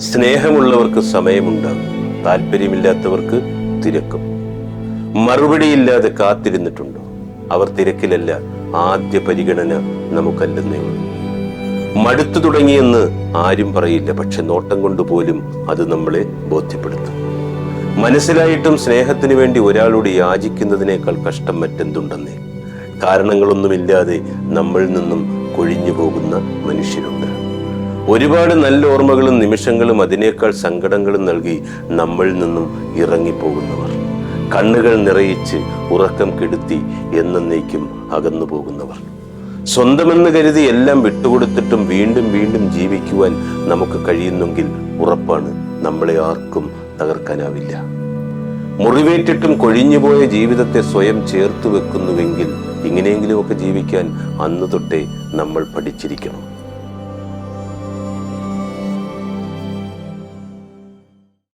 സ്നേഹമുള്ളവർക്ക് സമയമുണ്ടാകും, താല്പര്യമില്ലാത്തവർക്ക് തിരക്കും. മറുപടിയില്ലാതെ കാത്തിരുന്നിട്ടുണ്ടോ? അവർ തിരക്കിലല്ല, ആദ്യ പരിഗണന നമുക്കല്ലെന്നേ ഉള്ളൂ. മടുത്തു തുടങ്ങിയെന്ന് ആരും പറയില്ല, പക്ഷെ നോട്ടം കൊണ്ടുപോലും അത് നമ്മളെ ബോധ്യപ്പെടുത്തും. മനസ്സിലായിട്ടും സ്നേഹത്തിന് വേണ്ടി ഒരാളോട് യാചിക്കുന്നതിനേക്കാൾ കഷ്ടം മറ്റെന്തുണ്ടെന്നേ. കാരണങ്ങളൊന്നുമില്ലാതെ നമ്മളിൽ നിന്നും കൊഴിഞ്ഞു പോകുന്ന മനുഷ്യരുണ്ട്. ഒരുപാട് നല്ല ഓർമ്മകളും നിമിഷങ്ങളും അതിനേക്കാൾ സങ്കടങ്ങളും നൽകി നമ്മളിൽ നിന്നും ഇറങ്ങിപ്പോകുന്നവർ. കണ്ണുകൾ നിറയിച്ച് ഉറക്കം കെടുത്തി എന്നേക്കും അകന്നു പോകുന്നവർ. സ്വന്തമെന്ന് കരുതി എല്ലാം വിട്ടുകൊടുത്തിട്ടും വീണ്ടും വീണ്ടും ജീവിക്കുവാൻ നമുക്ക് കഴിയുന്നെങ്കിൽ ഉറപ്പാണ്, നമ്മളെ ആർക്കും തകർക്കാനാവില്ല. മുറിവേറ്റിട്ടും കൊഴിഞ്ഞുപോയ ജീവിതത്തെ സ്വയം ചേർത്ത് വെക്കുന്നുവെങ്കിൽ ഇങ്ങനെയെങ്കിലുമൊക്കെ ജീവിക്കാൻ അന്ന് തൊട്ടേ നമ്മൾ പഠിച്ചിരിക്കണം.